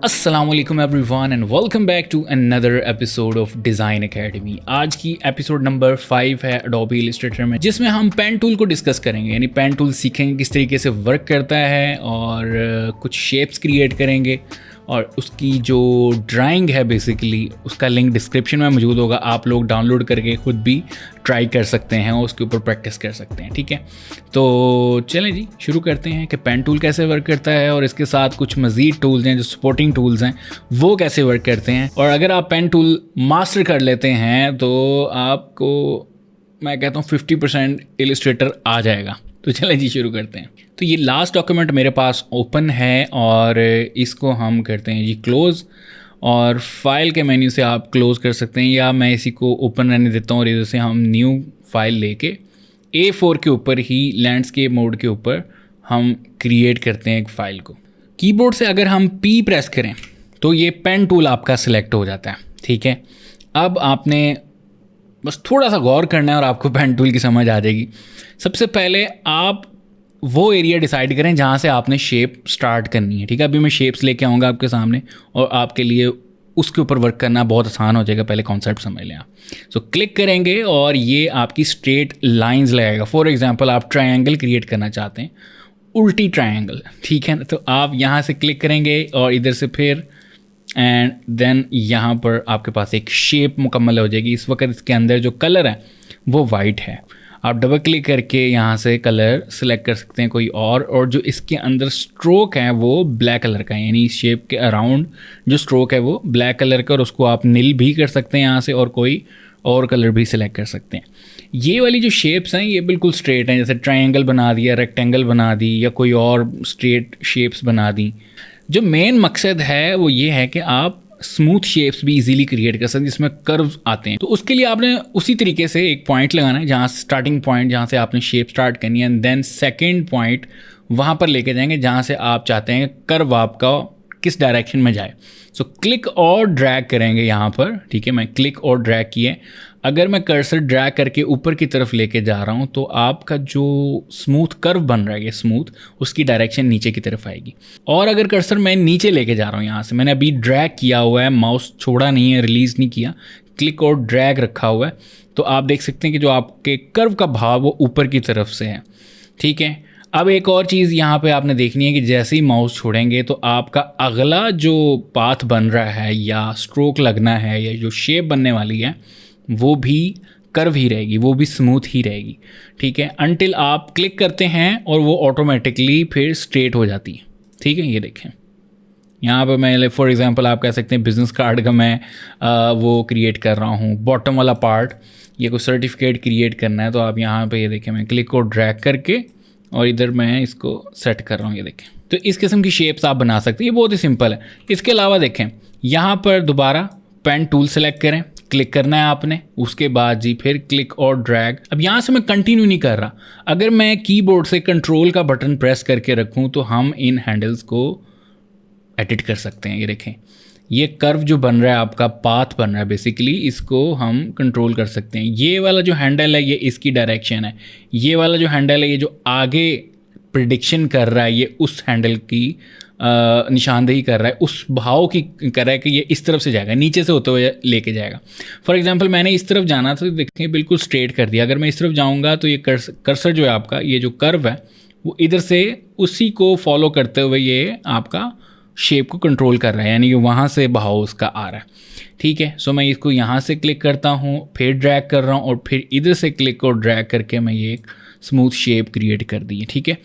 अस्सलाम वालेकुम everyone and welcome back to another episode of Design Academy. आज की एपिसोड नंबर 5 है एडोबी इलस्ट्रेटर में, जिसमें हम पेन टूल को डिस्कस करेंगे। यानी पेन टूल सीखेंगे किस तरीके से वर्क करता है और कुछ शेप्स क्रिएट करेंगे और उसकी जो ड्राइंग है बेसिकली उसका लिंक डिस्क्रिप्शन में मौजूद होगा। आप लोग डाउनलोड करके खुद भी ट्राई कर सकते हैं और उसके ऊपर प्रैक्टिस कर सकते हैं। ठीक है, तो चलें जी शुरू करते हैं कि पेन टूल कैसे वर्क करता है और इसके साथ कुछ मज़ीद टूल्स हैं जो सपोर्टिंग टूल्स हैं वो कैसे वर्क करते हैं। और अगर आप पेन टूल मास्टर कर लेते हैं तो आपको मैं कहता हूँ 50% इलस्ट्रेटर आ जाएगा। तो चलें जी शुरू करते हैं। तो ये लास्ट डॉक्यूमेंट मेरे पास ओपन है और इसको हम करते हैं जी क्लोज़, और फाइल के मेन्यू से आप क्लोज़ कर सकते हैं या मैं इसी को ओपन रहने देता हूँ और इधर से हम न्यू फाइल लेके A4 के ऊपर ही लैंडस्केप मोड के ऊपर हम क्रिएट करते हैं एक फ़ाइल को। कीबोर्ड से अगर हम P प्रेस करें तो ये पेन टूल आपका सिलेक्ट हो जाता है। ठीक है, अब आपने बस थोड़ा सा गौर करना है और आपको पेन टूल की समझ आ जाएगी। सबसे पहले आप वो एरिया डिसाइड करें जहाँ से आपने शेप स्टार्ट करनी है। ठीक है, अभी मैं शेप्स लेके आऊँगा आपके सामने और आपके लिए उसके ऊपर वर्क करना बहुत आसान हो जाएगा। पहले कॉन्सेप्ट समझ लें आप। सो क्लिक करेंगे और ये आपकी स्ट्रेट लाइंस लगाएगा। फॉर एग्जांपल आप ट्रायंगल क्रिएट करना चाहते हैं, उल्टी ट्रायंगल। ठीक है, तो आप यहाँ से क्लिक करेंगे और इधर से फिर एंड देन यहाँ पर आपके पास एक शेप मुकम्मल हो जाएगी। इस वक्त इसके अंदर जो कलर है वो वाइट है। आप डबल क्लिक करके यहाँ से कलर सेलेक्ट कर सकते हैं कोई और जो इसके अंदर स्ट्रोक है वो ब्लैक कलर का है। यानी शेप के अराउंड जो स्ट्रोक है वो ब्लैक कलर का, और उसको आप नील भी कर सकते हैं यहाँ से और कोई और कलर भी सिलेक्ट कर सकते हैं। ये वाली जो शेप्स हैं ये बिल्कुल स्ट्रेट हैं, जैसे ट्रायंगल बना दिया, रेक्टेंगल बना दी या कोई और स्ट्रेट शेप्स बना दी। जो मेन मकसद है वो ये है कि आप स्मूथ शेप्स भी इजीली क्रिएट कर सकते हैं जिसमें कर्व्स आते हैं। तो उसके लिए आपने उसी तरीके से एक पॉइंट लगाना है जहाँ स्टार्टिंग पॉइंट जहाँ से आपने शेप स्टार्ट करनी है, एंड देन सेकंड पॉइंट वहाँ पर लेके जाएंगे जहाँ से आप चाहते हैं कर्व आपका किस डायरेक्शन में जाए। सो क्लिक और ड्रैग करेंगे यहाँ पर। ठीक है, मैं क्लिक और ड्रैग किए। अगर मैं कर्सर ड्रैग करके ऊपर की तरफ लेके जा रहा हूँ तो आपका जो स्मूथ कर्व बन रहा है ये स्मूथ, उसकी डायरेक्शन नीचे की तरफ आएगी। और अगर कर्सर मैं नीचे लेके जा रहा हूँ यहाँ से, मैंने अभी ड्रैग किया हुआ है, माउस छोड़ा नहीं है, रिलीज़ नहीं किया, क्लिक और ड्रैग रखा हुआ है, तो आप देख सकते हैं कि जो आपके कर्व का भाव वो ऊपर की तरफ से है। ठीक है, अब एक और चीज़ यहाँ पे आपने देखनी है कि जैसे ही माउस छोड़ेंगे तो आपका अगला जो पाथ बन रहा है या स्ट्रोक लगना है या जो शेप बनने वाली है वो भी कर्व ही रहेगी, वो भी स्मूथ ही रहेगी। ठीक है, अनटिल आप क्लिक करते हैं और वो ऑटोमेटिकली फिर स्ट्रेट हो जाती है। ठीक है, ये देखें यहाँ पर मैं फॉर एग्जांपल आप कह सकते हैं बिजनेस कार्ड का मैं वो क्रिएट कर रहा हूँ, बॉटम वाला पार्ट, ये कोई सर्टिफिकेट क्रिएट करना है तो आप यहाँ पे ये देखें मैं क्लिक को ड्रैग करके और इधर मैं इसको सेट कर रहा हूँ। ये देखें, तो इस किस्म की शेप्स आप बना सकते हैं। ये बहुत ही सिंपल है। इसके अलावा देखें यहाँ पर दोबारा पेन टूल सेलेक्ट करें, क्लिक करना है आपने, उसके बाद जी फिर क्लिक और ड्रैग। अब यहाँ से मैं कंटिन्यू नहीं कर रहा, अगर मैं कीबोर्ड से कंट्रोल का बटन प्रेस करके रखूँ तो हम इन हैंडल्स को एडिट कर सकते हैं। ये देखें, ये कर्व जो बन रहा है आपका पाथ बन रहा है, बेसिकली इसको हम कंट्रोल कर सकते हैं। ये वाला जो हैंडल है ये इसकी डायरेक्शन है, ये वाला जो हैंडल है ये जो आगे प्रिडिक्शन कर रहा है ये उस हैंडल की निशानदेही कर रहा है, उस भाव की कर रहा है कि ये इस तरफ से जाएगा, नीचे से होते हुए लेके जाएगा। फॉर एग्जांपल मैंने इस तरफ जाना तो देखें बिल्कुल स्ट्रेट कर दिया। अगर मैं इस तरफ जाऊंगा तो ये कर्सर जो है आपका ये जो कर्व है वो इधर से उसी को फॉलो करते हुए ये आपका शेप को कंट्रोल कर रहा है, यानी कि वहाँ से भाव उसका आ रहा है। ठीक है, सो मैं इसको यहाँ से क्लिक करता हूँ, फिर ड्रैग कर रहा हूँ और फिर इधर से क्लिक और ड्रैग करके मैं ये एक स्मूथ शेप क्रिएट कर दी है। ठीक है,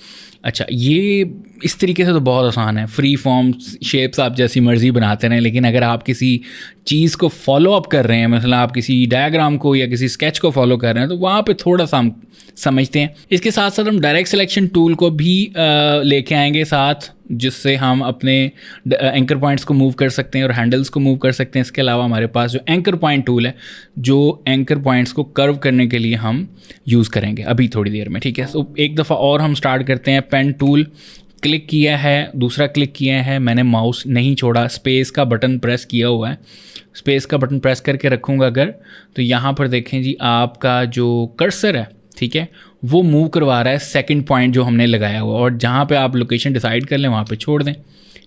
अच्छा ये इस तरीके से तो बहुत आसान है। फ्री फॉर्म शेप्स आप जैसी मर्ज़ी बनाते रहें, लेकिन अगर आप किसी चीज़ को फॉलो अप कर रहे हैं, मतलब आप किसी डायग्राम को या किसी स्केच को फॉलो कर रहे हैं, तो वहाँ पे थोड़ा सा हम समझते हैं। इसके साथ साथ हम डायरेक्ट सिलेक्शन टूल को भी लेके आएंगे साथ, जिससे हम अपने एंकर पॉइंट्स को मूव कर सकते हैं और हैंडल्स को मूव कर सकते हैं। इसके अलावा हमारे पास जो एंकर पॉइंट टूल है जो एंकर पॉइंट्स को कर्व करने के लिए हम यूज़ करेंगे अभी थोड़ी देर में। ठीक है, तो एक दफ़ा और हम स्टार्ट करते हैं। पेन टूल क्लिक किया है, दूसरा क्लिक किया है, मैंने माउस नहीं छोड़ा, स्पेस का बटन प्रेस किया हुआ है। स्पेस का बटन प्रेस करके रखूँगा अगर, तो यहाँ पर देखें जी आपका जो कर्सर है, ठीक है, वो मूव करवा रहा है सेकंड पॉइंट जो हमने लगाया हुआ, और जहाँ पे आप लोकेशन डिसाइड कर लें वहाँ पे छोड़ दें।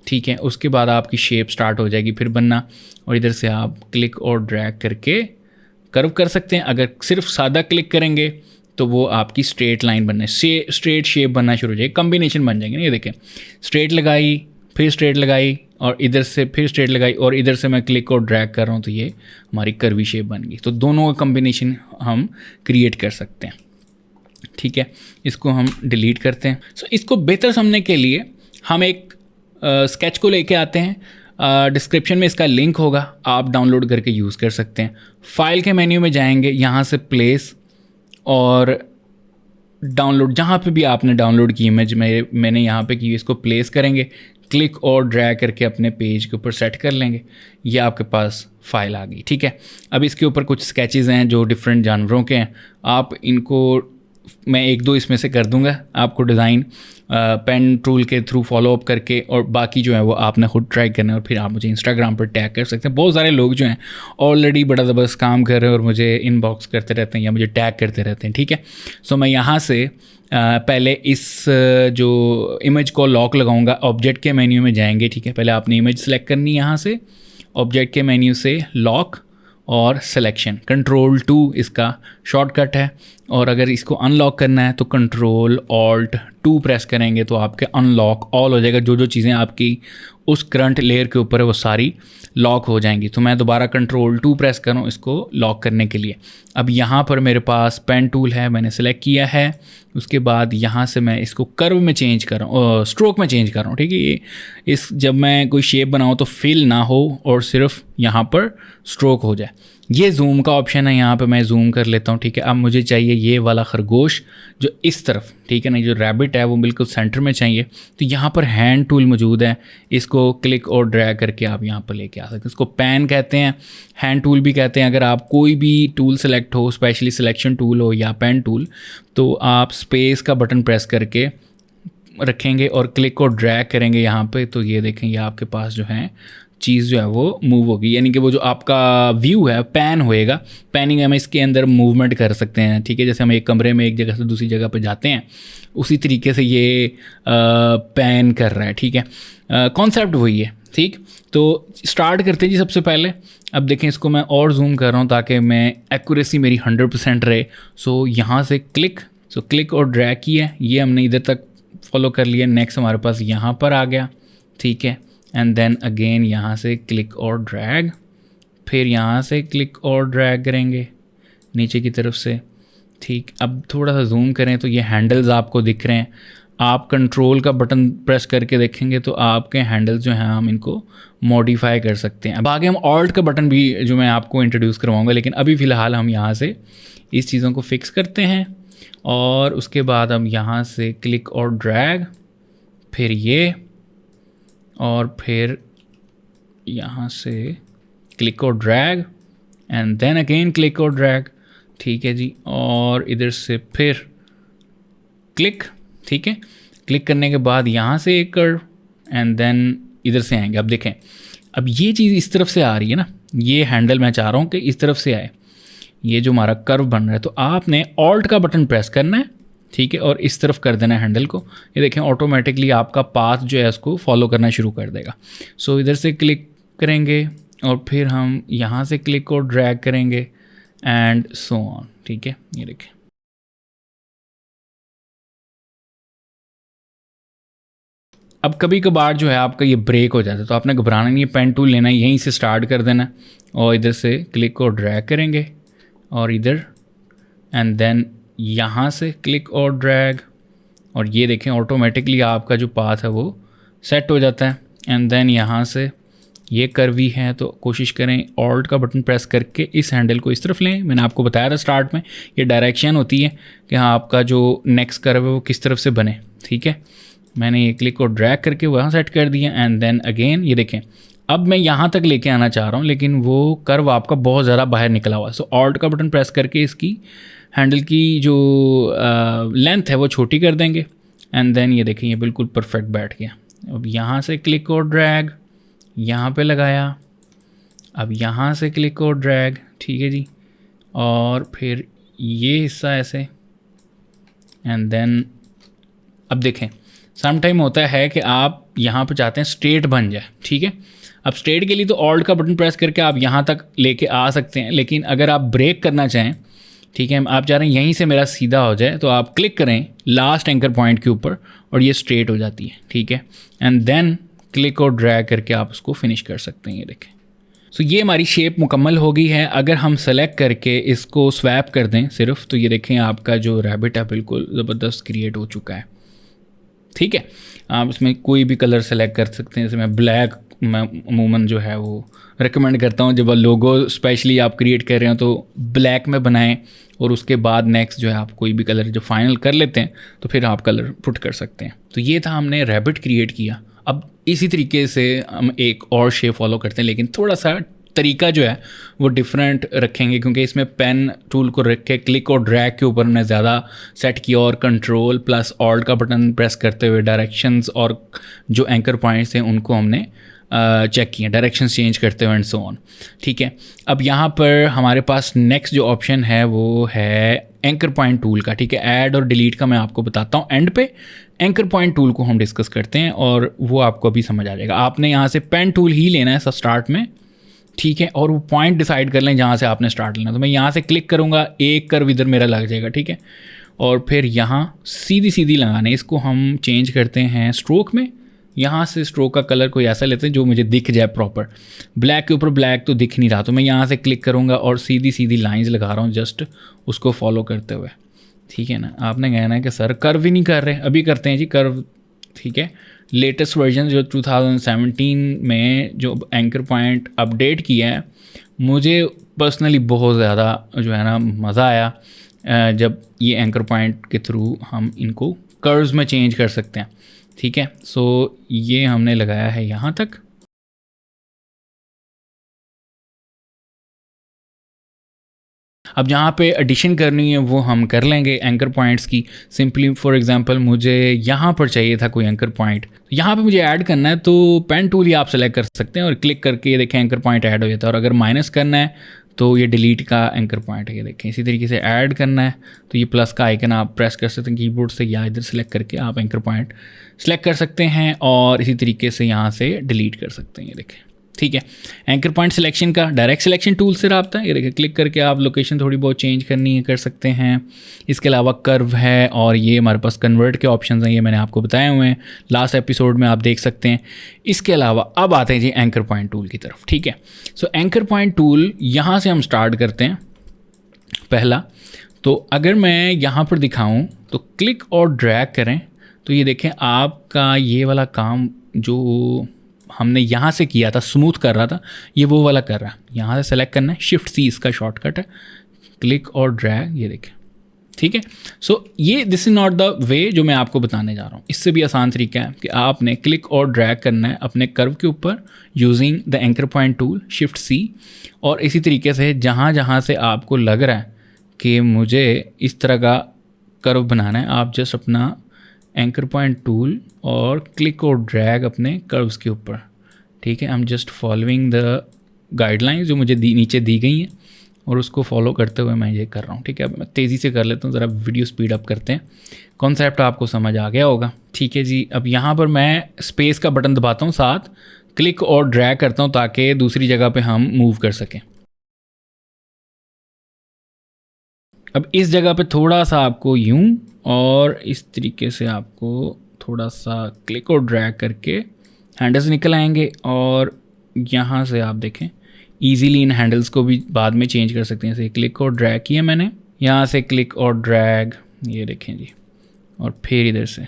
ठीक है। उसके बाद आपकी शेप स्टार्ट हो जाएगी फिर बनना, और इधर से आप क्लिक और ड्रैग करके कर्व कर सकते हैं। अगर सिर्फ सादा क्लिक करेंगे तो वो आपकी स्ट्रेट लाइन बनने से स्ट्रेट शेप बनना शुरू हो जाएगी, कम्बिनेशन बन जाएंगे ना। ये देखें, स्ट्रेट लगाई, फिर स्ट्रेट लगाई, और इधर से फिर स्ट्रेट लगाई, और इधर से मैं क्लिक और ड्रैग कर रहा हूँ तो ये हमारी कर्वी शेप बन गई। तो दोनों का कम्बिनेशन हम क्रिएट कर सकते हैं, ठीक है। इसको हम डिलीट करते हैं। सो इसको बेहतर समझने के लिए हम एक स्केच को लेके आते हैं। डिस्क्रिप्शन में इसका लिंक होगा, आप डाउनलोड करके यूज़ कर सकते हैं। फाइल के मेन्यू में जाएंगे, यहाँ से प्लेस और डाउनलोड, जहाँ पे भी आपने डाउनलोड की इमेज मैंने यहाँ पे की, इसको प्लेस करेंगे, क्लिक और ड्रैग करके अपने पेज के ऊपर सेट कर लेंगे। ये आपके पास फाइल आ गई, ठीक है। अब इसके ऊपर कुछ स्केचेस हैं जो डिफरेंट जानवरों के हैं, आप इनको मैं एक दो इसमें से कर दूंगा आपको डिज़ाइन पेन टूल के थ्रू फॉलो अप करके, और बाकी जो है वो आपने खुद ट्राई करना है, और फिर आप मुझे इंस्टाग्राम पर टैग कर सकते हैं। बहुत सारे लोग जो हैं ऑलरेडी बड़ा ज़बरदस्त काम कर रहे हैं और मुझे इनबॉक्स करते रहते हैं या मुझे टैग करते रहते हैं, ठीक है। सो मैं यहाँ से पहले इस जो इमेज को लॉक लगाऊंगा। ऑब्जेक्ट के मेन्यू में जाएंगे, ठीक है। पहले आपने इमेज सेलेक्ट करनी है, यहाँ से ऑब्जेक्ट के मेन्यू से लॉक और सिलेक्शन, Ctrl+2 इसका शॉर्टकट है। और अगर इसको अनलॉक करना है तो Ctrl+Alt+2 प्रेस करेंगे तो आपके अनलॉक ऑल हो जाएगा। जो जो चीज़ें आपकी उस करंट लेयर के ऊपर है वो सारी लॉक हो जाएंगी। तो मैं दोबारा Ctrl+2 प्रेस करूँ इसको लॉक करने के लिए। अब यहाँ पर मेरे पास पेन टूल है, मैंने सेलेक्ट किया है। उसके बाद यहाँ से मैं इसको कर्व में चेंज कर रहा हूँ, स्ट्रोक में चेंज कर रहा हूँ, ठीक है। ये इस जब मैं कोई शेप बनाऊँ तो फिल ना हो और सिर्फ यहाँ पर स्ट्रोक हो जाए। ये जूम का ऑप्शन है, यहाँ पे मैं जूम कर लेता हूँ, ठीक है। अब मुझे चाहिए ये वाला खरगोश जो इस तरफ, ठीक है ना, जो रैबिट है वो बिल्कुल सेंटर में चाहिए। तो यहाँ पर हैंड टूल मौजूद है, इसको क्लिक और ड्रैग करके आप यहाँ पर लेके आ सकते हैं। इसको पैन कहते हैं, हैंड टूल भी कहते हैं। अगर आप कोई भी टूल सेलेक्ट हो, स्पेशली सिलेक्शन टूल हो या पेन टूल, तो आप स्पेस का बटन प्रेस करके रखेंगे और क्लिक और ड्रैग करेंगे यहाँ पे, तो ये देखें ये आपके पास जो है चीज़ जो है वो मूव होगी, यानी कि वो जो आपका व्यू है पैन होएगा। पैनिंग हम इसके अंदर मूवमेंट कर सकते हैं, ठीक है। जैसे हम एक कमरे में एक जगह से दूसरी जगह पे जाते हैं, उसी तरीके से ये पैन कर रहा है, ठीक है। कॉन्सेप्ट वही है, ठीक। तो स्टार्ट करते हैं जी सबसे पहले। अब देखें इसको मैं और जूम कर रहा हूँ ताकि मैं एक्यूरेसी मेरी 100% रहे। सो यहाँ से क्लिक और ड्रैग किया, ये हमने इधर तक फॉलो कर लिया। नेक्स्ट हमारे पास यहाँ पर आ गया, ठीक है। एंड देन अगेन यहाँ से क्लिक और ड्रैग, फिर यहाँ से क्लिक और ड्रैग करेंगे नीचे की तरफ से, ठीक। अब थोड़ा सा जूम करें तो ये हैंडल्स आपको दिख रहे हैं। आप कंट्रोल का बटन प्रेस करके देखेंगे तो आपके हैंडल्स जो हैं हम इनको मॉडिफाई कर सकते हैं। अब आगे हम ऑल्ट का बटन भी जो मैं आपको इंट्रोड्यूस करवाऊँगा, लेकिन अभी फ़िलहाल हम यहाँ से इस चीज़ों को फिक्स करते हैं। और उसके बाद हम यहाँ से क्लिक और ड्रैग, फिर ये, और फिर यहाँ से क्लिक और drag, and then again click और ड्रैग, ठीक है जी। और इधर से फिर क्लिक, ठीक है। क्लिक करने के बाद यहाँ से एक कर्व, एंड देन इधर से आएंगे। अब देखें, अब ये चीज़ इस तरफ से आ रही है ना, ये हैंडल मैं चाह रहा हूँ कि इस तरफ से आए, ये जो हमारा कर्व बन रहा है। तो आपने ऑल्ट का बटन प्रेस करना है, ठीक है, और इस तरफ कर देना है हैंडल को। ये देखें ऑटोमेटिकली आपका पाथ जो है उसको फॉलो करना शुरू कर देगा। सो इधर से क्लिक करेंगे और फिर हम यहाँ से क्लिक और ड्रैग करेंगे एंड सो ऑन, ठीक है। ये देखें, अब कभी कभार जो है आपका ये ब्रेक हो जाता है तो आपने घबराना नहीं है, पेन टूल लेना है, यहीं से स्टार्ट कर देना और इधर से क्लिक और ड्रैग करेंगे और इधर, एंड देन यहाँ से क्लिक और ड्रैग, और ये देखें ऑटोमेटिकली आपका जो पाथ है वो सेट हो जाता है। एंड देन यहाँ से ये कर्वी है तो कोशिश करें ऑल्ट का बटन प्रेस करके इस हैंडल को इस तरफ लें। मैंने आपको बताया था स्टार्ट में, ये डायरेक्शन होती है कि हाँ आपका जो नेक्स्ट कर्व है वो किस तरफ से बने, ठीक है। मैंने ये क्लिक और ड्रैग करके वहाँ सेट कर दिया एंड देन अगेन ये देखें अब मैं यहाँ तक लेके आना चाह रहा हूँ लेकिन वो कर्व आपका बहुत ज़्यादा बाहर निकला हुआ है। सो ऑल्ट का बटन प्रेस करके इसकी हैंडल की जो लेंथ है वो छोटी कर देंगे एंड देन ये देखें ये बिल्कुल परफेक्ट बैठ गया। अब यहाँ से क्लिक और ड्रैग यहाँ पे लगाया, अब यहाँ से क्लिक और ड्रैग, ठीक है जी, और फिर ये हिस्सा ऐसे एंड देन अब देखें सम टाइम होता है कि आप यहाँ पर चाहते हैं स्ट्रेट बन जाए, ठीक है। अब स्ट्रेट के लिए तो ऑल्ट का बटन प्रेस करके आप यहाँ तक लेके आ सकते हैं, लेकिन अगर आप ब्रेक करना चाहें, ठीक है, आप चाह रहे हैं यहीं से मेरा सीधा हो जाए, तो आप क्लिक करें लास्ट एंकर पॉइंट के ऊपर और ये स्ट्रेट हो जाती है, ठीक है। एंड देन क्लिक और ड्रैग करके आप उसको फिनिश कर सकते हैं, ये देखें। सो ये हमारी शेप मुकम्मल हो गई है। अगर हम सेलेक्ट करके इसको स्वैप कर दें सिर्फ, तो ये देखें आपका जो रैबिट है बिल्कुल ज़बरदस्त क्रिएट हो चुका है, ठीक है। आप इसमें कोई भी कलर सेलेक्ट कर सकते हैं, जैसे मैं ब्लैक अमूमन जो है वो रिकमेंड करता हूँ। जब लोगो स्पेशली आप क्रिएट कर रहे हो तो ब्लैक में बनाएं, और उसके बाद नेक्स्ट जो है आप कोई भी कलर जो फाइनल कर लेते हैं तो फिर आप कलर पुट कर सकते हैं। तो ये था, हमने रैबिट क्रिएट किया। अब इसी तरीके से हम एक और शेप फॉलो करते हैं, लेकिन थोड़ा सा तरीका जो है वो डिफरेंट रखेंगे, क्योंकि इसमें पेन टूल को रख के क्लिक और ड्रैग के ऊपर हमने ज़्यादा सेट किया, और कंट्रोल प्लस ऑल्ट का बटन प्रेस करते हुए डायरेक्शंस और जो एंकर पॉइंट्स हैं उनको हमने चेक किए, डायरेक्शंस चेंज करते हुए एंड सो ऑन, ठीक है। अब यहाँ पर हमारे पास नेक्स्ट जो ऑप्शन है वो है एंकर पॉइंट टूल का, ठीक है। ऐड और डिलीट का मैं आपको बताता हूँ एंड पे, एंकर पॉइंट टूल को हम डिस्कस करते हैं और वो आपको अभी समझ आ जाएगा। आपने यहाँ से पेन टूल ही लेना है स्टार्ट में, ठीक है, और वो पॉइंट डिसाइड कर लें जहाँ से आपने स्टार्ट लेना। तो मैं यहाँ से क्लिक करूँगा, एक कर्व इधर मेरा लग जाएगा, ठीक है, और फिर यहाँ सीधी सीधी लगाने, इसको हम चेंज करते हैं स्ट्रोक में। यहाँ से स्ट्रोक का कलर कोई ऐसा लेते हैं जो मुझे दिख जाए प्रॉपर। ब्लैक के ऊपर ब्लैक तो दिख नहीं रहा, तो मैं यहाँ से क्लिक करूँगा और सीधी सीधी लाइंस लगा रहा हूँ जस्ट उसको फॉलो करते हुए, ठीक है ना। आपने कहना है कि सर कर्व ही नहीं कर रहे, अभी करते हैं जी कर्व, ठीक है। लेटेस्ट वर्जन जो 2017 में जो एंकर पॉइंट अपडेट किया है, मुझे पर्सनली बहुत ज़्यादा जो है ना मज़ा आया जब ये एंकर पॉइंट के थ्रू हम इनको कर्व्स में चेंज कर सकते हैं, ठीक है। सो ये हमने लगाया है यहाँ तक। अब जहाँ पे एडिशन करनी है वो हम कर लेंगे एंकर पॉइंट्स की। सिंपली फॉर एग्जांपल मुझे यहाँ पर चाहिए था कोई एंकर पॉइंट, यहाँ पे मुझे ऐड करना है, तो पेन टूल ही आप सेलेक्ट कर सकते हैं और क्लिक करके ये देखें एंकर पॉइंट ऐड हो जाता है। और अगर माइनस करना है तो ये डिलीट का एंकर पॉइंट है, ये देखें। इसी तरीके से ऐड करना है तो ये प्लस का आइकन आप प्रेस कर सकते हैं कीबोर्ड से, या इधर सेलेक्ट करके आप एंकर पॉइंट सेलेक्ट कर सकते हैं और इसी तरीके से यहाँ से डिलीट कर सकते हैं, ये देखें, ठीक है। एंकर पॉइंट सिलेक्शन का डायरेक्ट सिलेक्शन टूल से रब्ता है, ये देखिए क्लिक करके आप लोकेशन थोड़ी बहुत चेंज करनी है कर सकते हैं। इसके अलावा कर्व है और ये हमारे पास कन्वर्ट के ऑप्शंस हैं, ये मैंने आपको बताए हुए हैं लास्ट एपिसोड में, आप देख सकते हैं। इसके अलावा अब आते हैं जी एंकर पॉइंट टूल की तरफ, ठीक है। सो एंकर पॉइंट टूल यहाँ से हम स्टार्ट करते हैं। पहला तो अगर मैं यहाँ पर दिखाऊँ तो क्लिक और ड्रैग करें तो ये देखें आपका ये वाला काम जो हमने यहाँ से किया था, स्मूथ कर रहा था, ये वो वाला कर रहा है। यहाँ से सेलेक्ट करना है, शिफ्ट सी इसका शॉर्टकट है, क्लिक और ड्रैग, ये देखें, ठीक है। सो ये this is not the way जो मैं आपको बताने जा रहा हूँ। इससे भी आसान तरीका है कि आपने क्लिक और ड्रैग करना है अपने कर्व के ऊपर using the anchor point tool, shift C, और इसी तरीके से जहाँ जहाँ से आपको लग रहा है कि मुझे इस तरह का कर्व बनाना है, आप जस्ट अपना एंकर पॉइंट टूल और क्लिक और ड्रैग अपने कर्व्स के ऊपर, ठीक है। I am just following the guidelines जो मुझे नीचे दी गई हैं और उसको फॉलो करते हुए मैं ये कर रहा हूँ, ठीक है। अब मैं तेज़ी से कर लेता हूँ, ज़रा वीडियो स्पीड अप करते हैं। कॉन्सेप्ट आपको समझ आ गया होगा, ठीक है जी। अब यहाँ पर मैं स्पेस का बटन दबाता हूँ, साथ क्लिक और ड्रैग करता हूँ ताकि दूसरी जगह पर हम मूव कर सकें। अब इस जगह पे थोड़ा सा आपको यूं और इस तरीके से आपको थोड़ा सा क्लिक और ड्रैग करके हैंडल्स निकल आएंगे, और यहाँ से आप देखें इजीली इन हैंडल्स को भी बाद में चेंज कर सकते हैं। जैसे क्लिक और ड्रैग किया मैंने, यहाँ से क्लिक और ड्रैग, ये देखें जी, और फिर इधर से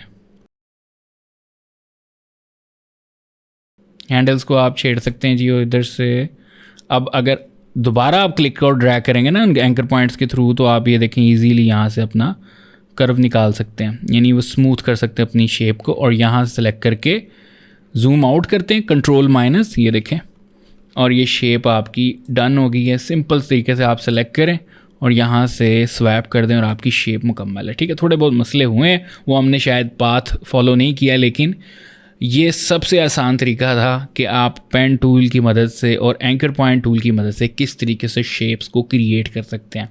हैंडल्स को आप छेड़ सकते हैं जी, और इधर से अब अगर दोबारा आप क्लिक और ड्रैग करेंगे ना एंकर पॉइंट्स के थ्रू, तो आप ये देखें इजीली यहाँ से अपना कर्व निकाल सकते हैं, यानी वो स्मूथ कर सकते हैं अपनी शेप को। और यहाँ से सेलेक्ट करके जूम आउट करते हैं, कंट्रोल माइनस, ये देखें, और ये शेप आपकी डन हो गई है। सिंपल तरीके से आप सेलेक्ट करें और यहाँ से स्वैप कर दें और आपकी शेप मुकम्मल है, ठीक है। थोड़े बहुत मसले हुए हैं, वो हमने शायद पाथ फॉलो नहीं किया, लेकिन ये सबसे आसान तरीका था कि आप पेन टूल की मदद से और एंकर पॉइंट टूल की मदद से किस तरीके से शेप्स को क्रिएट कर सकते हैं।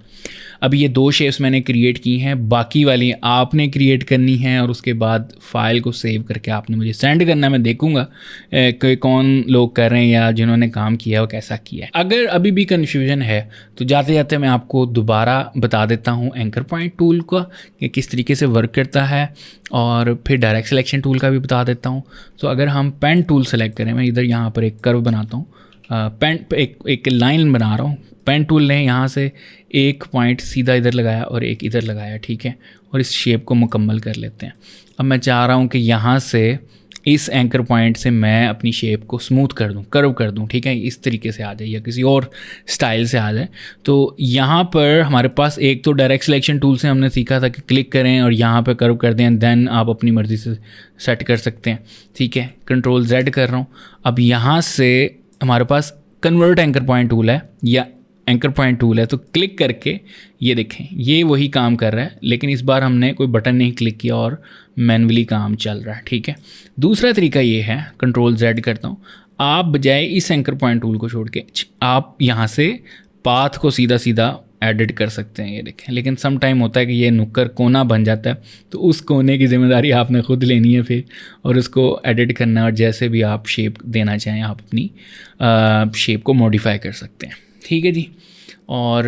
अब ये 2 शेप्स मैंने क्रिएट की हैं, बाकी वाली आपने क्रिएट करनी है और उसके बाद फाइल को सेव करके आपने मुझे सेंड करना है। मैं देखूंगा कि कौन लोग कर रहे हैं या जिन्होंने काम किया वो कैसा किया है। अगर अभी भी कन्फ्यूजन है तो जाते जाते मैं आपको दोबारा बता देता हूँ एंकर पॉइंट टूल का कि किस तरीके से वर्क करता है, और फिर डायरेक्ट सिलेक्शन टूल का भी बता देता हूँ। तो अगर हम पेन टूल सेलेक्ट करें, मैं इधर यहाँ पर एक कर्व बनाता हूँ, पेन एक लाइन बना रहा हूँ। पेन टूल ने यहाँ से एक पॉइंट सीधा इधर लगाया और एक इधर लगाया, ठीक है, और इस शेप को मुकम्मल कर लेते हैं। अब मैं चाह रहा हूँ कि यहाँ से इस एंकर पॉइंट से मैं अपनी शेप को स्मूथ कर दूं, कर्व कर दूं, ठीक है, इस तरीके से आ जाए या किसी और स्टाइल से आ जाए। तो यहाँ पर हमारे पास एक तो डायरेक्ट सिलेक्शन टूल से हमने सीखा था कि क्लिक करें और यहाँ पर कर्व कर दें, देन आप अपनी मर्ज़ी से सेट कर सकते हैं, ठीक है। कंट्रोल Z कर रहा हूँ। अब यहाँ से हमारे पास कन्वर्ट एंकर पॉइंट टूल है या एंकर पॉइंट टूल है, तो क्लिक करके ये देखें ये वही काम कर रहा है, लेकिन इस बार हमने कोई बटन नहीं क्लिक किया और मैन्युअली काम चल रहा है, ठीक है। दूसरा तरीका ये है, कंट्रोल Z करता हूँ, आप बजाय इस एंकर पॉइंट टूल को छोड़ के आप यहाँ से पाथ को सीधा सीधा एडिट कर सकते हैं, ये देखें। लेकिन सम टाइम होता है कि ये नुक्कर कोना बन जाता है, तो उस कोने की जिम्मेदारी आपने खुद लेनी है फिर, और उसको एडिट करना है, और जैसे भी आप शेप देना चाहें आप अपनी शेप को मॉडिफाई कर सकते हैं, ठीक है जी। और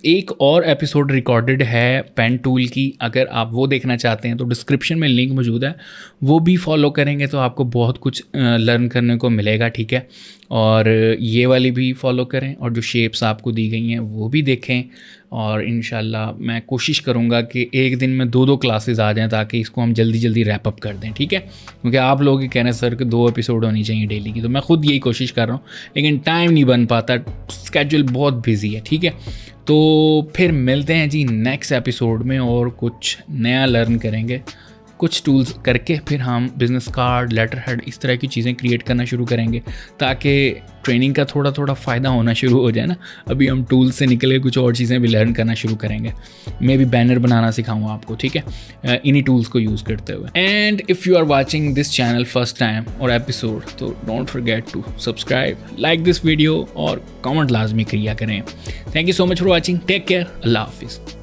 एक और एपिसोड रिकॉर्डेड है पेन टूल की, अगर आप वो देखना चाहते हैं तो डिस्क्रिप्शन में लिंक मौजूद है, वो भी फॉलो करेंगे तो आपको बहुत कुछ लर्न करने को मिलेगा, ठीक है। और ये वाली भी फॉलो करें और जो शेप्स आपको दी गई हैं वो भी देखें, और इंशाल्लाह मैं कोशिश करूँगा कि एक दिन में 2-2 क्लासेस आ जाएं ताकि इसको हम जल्दी जल्दी रैप अप कर दें, ठीक है। क्योंकि आप लोग ही कह रहे हैं सर कि 2 एपिसोड होनी चाहिए डेली की, तो मैं खुद यही कोशिश कर रहा हूँ, लेकिन टाइम नहीं बन पाता, स्केड्यूल बहुत बिजी है, ठीक है। तो फिर मिलते हैं जी नेक्स्ट एपिसोड में, और कुछ नया लर्न करेंगे, कुछ टूल्स करके फिर हम बिज़नेस कार्ड, लेटर हेड, इस तरह की चीज़ें क्रिएट करना शुरू करेंगे ताकि ट्रेनिंग का थोड़ा थोड़ा फ़ायदा होना शुरू हो जाए ना। अभी हम टूल्स से निकले कुछ और चीज़ें भी लर्न करना शुरू करेंगे। मैं भी बैनर बनाना सिखाऊंगा आपको, ठीक है, इन्हीं टूल्स को यूज़ करते हुए। And if you are watching this channel first time और एपिसोड, तो don't forget to subscribe, like this video और कमेंट लाजमी किया करें। Thank you so much for watching, take care, अल्लाह हाफिज़।